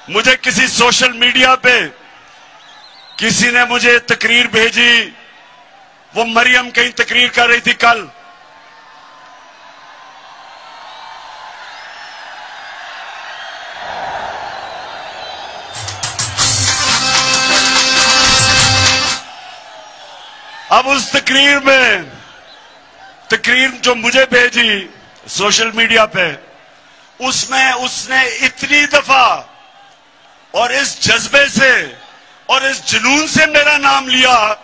مجھے کسی social media پہ کسی نے مجھے تقریر بھیجی، وہ مریم کہیں تقریر کر رہی تھی کل، اب اس تقریر جو مجھے بھیجی سوشل میڈیا پہ، اس میں اس نے اتنی دفعہ اور اس جذبے سے اور اس جنون سے میرا نام لیا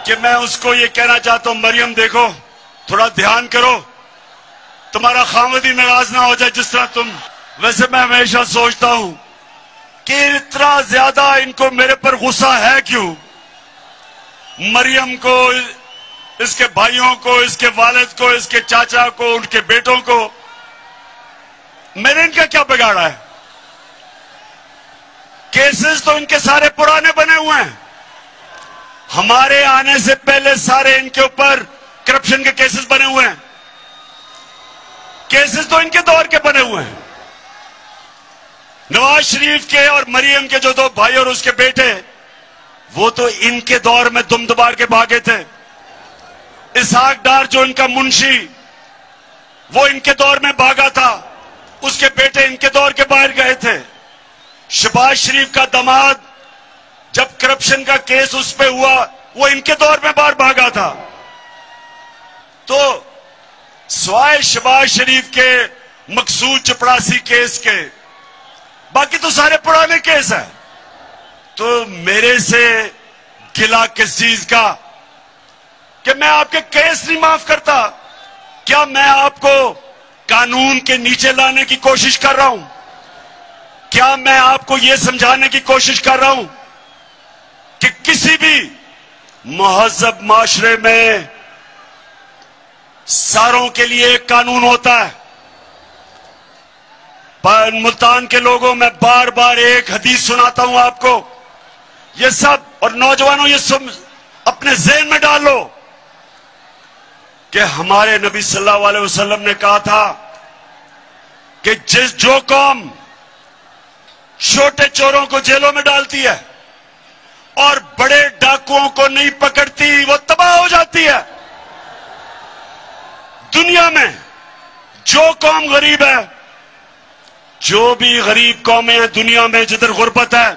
کہ میں اس کو یہ کہنا چاہتا ہوں، مریم دیکھو، تھوڑا دھیان کرو، تمہارا خامد ہی ناراض نہ ہو جائے جس طرح تم۔ ویسے میں ہمیشہ سوچتا ہوں کہ اتنا زیادہ ان کو میرے پر غصہ ہے کیوں؟ مریم کو، اس کے بھائیوں کو، اس کے والد کو، اس کے چاچا کو، ان کے بیٹوں کو، میں نے ان کا کیا بگاڑا ہے؟ کیسز تو ان کے سارے پرانے بنے ہوئے ہیں، ہمارے آنے سے پہلے سارے ان کے اوپر کرپشن کے کیسز بنے ہوئے ہیں، کیسز تو ان کے دور کے بنے ہوئے ہیں۔ نواز شریف کے اور مریم کے جو دو بھائی اور اس کے بیٹے، وہ تو ان کے دور میں دم دبار کے بھاگے تھے۔ اسحاق ڈار جو ان کا منشی، وہ ان کے دور میں بھاگا تھا، اس کے بیٹے ان کے دور کے باہر گئے تھے۔ شہباز شریف کا داماد، جب کرپشن کا کیس اس پہ ہوا، وہ ان کے دور میں باہر بھاگا تھا۔ تو سوائے شہباز شریف کے مقصود چپڑاسی کیس کے، باقی تو سارے پرانے کیس ہیں۔ تو میرے سے گلہ کس چیز کا کہ میں آپ کے کیس نہیں معاف کرتا؟ کیا میں آپ کو قانون کے نیچے لانے کی کوشش کر رہا ہوں؟ کیا میں آپ کو یہ سمجھانے کی کوشش کر رہا ہوں کہ کسی بھی مہذب معاشرے میں ساروں کے لیے ایک قانون ہوتا ہے؟ ملتان کے لوگوں میں بار بار ایک حدیث سناتا ہوں آپ کو، یہ سب، اور نوجوانوں یہ سب اپنے ذہن میں ڈال لو کہ ہمارے نبی صلی اللہ علیہ وسلم نے کہا تھا کہ جو قوم چھوٹے چوروں کو جیلوں میں ڈالتی ہے اور بڑے ڈاکوؤں کو نہیں پکڑتی، وہ تباہ ہو جاتی ہے۔ دنیا میں جو قوم غریب ہے، جو بھی غریب قومیں ہیں دنیا میں، جدھر غربت ہے،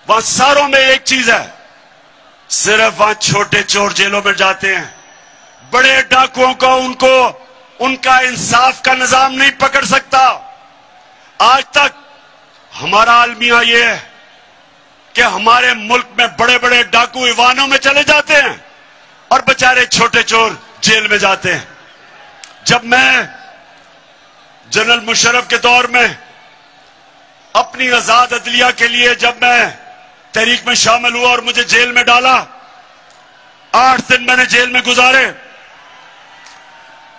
وہاں ساروں میں ایک چیز ہے، صرف وہاں چھوٹے چور جیلوں میں جاتے ہیں، بڑے ڈاکوؤں کو ان کا انصاف کا نظام نہیں پکڑ سکتا۔ آج تک ہمارا المیہ یہ ہے کہ ہمارے ملک میں بڑے بڑے ڈاکو ایوانوں میں چلے جاتے ہیں اور بیچارے چھوٹے چور جیل میں جاتے ہیں۔ جب میں جنرل مشرف کے دور میں اپنی آزاد عدلیہ کے لیے جب میں تحریک میں شامل ہوا اور مجھے جیل میں ڈالا، 8 دن میں نے جیل میں گزارے۔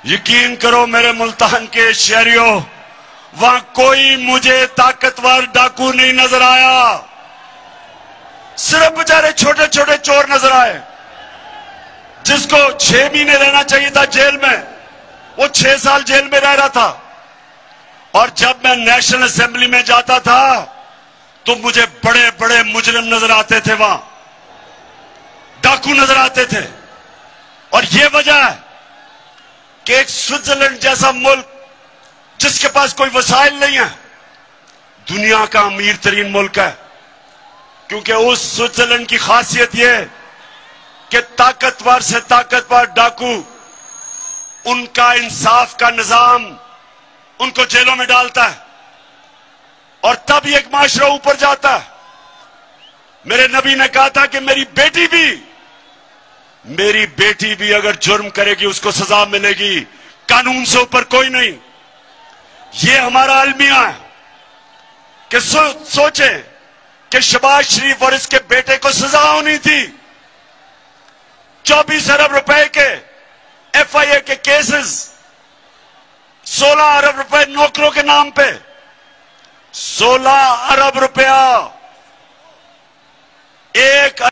یقین کرو میرے ملتان کے شہریوں، وہاں کوئی مجھے طاقتور ڈاکو نہیں نظر آیا، صرف بیچارے چھوٹے چھوٹے چور نظر آئے۔ جس کو 6 مہینے رہنا چاہیے تھا جیل میں، وہ 6 سال جیل میں رہ رہا تھا۔ اور جب میں نیشنل اسمبلی میں جاتا تھا تو مجھے بڑے بڑے مجرم نظر آتے تھے، وہاں ڈاکو نظر آتے تھے۔ اور یہ وجہ ہے کہ ایک سوئٹزرلینڈ جیسا ملک جس کے پاس کوئی وسائل نہیں ہے، دنیا کا امیر ترین ملک ہے، کیونکہ اس سوئٹزرلینڈ کی خاصیت یہ ہے کہ طاقتور سے طاقتور ڈاکو، ان کا انصاف کا نظام ان کو جیلوں میں ڈالتا ہے، اور تب یہ ایک معاشرہ اوپر جاتا ہے۔ میرے نبی نے کہا تھا کہ میری بیٹی بھی اگر جرم کرے گی اس کو سزا ملے گی، قانون سے اوپر کوئی نہیں۔ یہ ہمارا المیہ ہے کہ سوچیں کہ شہباز شریف اور اس کے بیٹے کو سزا ہونی تھی۔ 24 ارب روپے کے FIA کے کیسز، 16 ارب روپے نوکروں کے نام پہ، 16 ارب روپیہ، ایک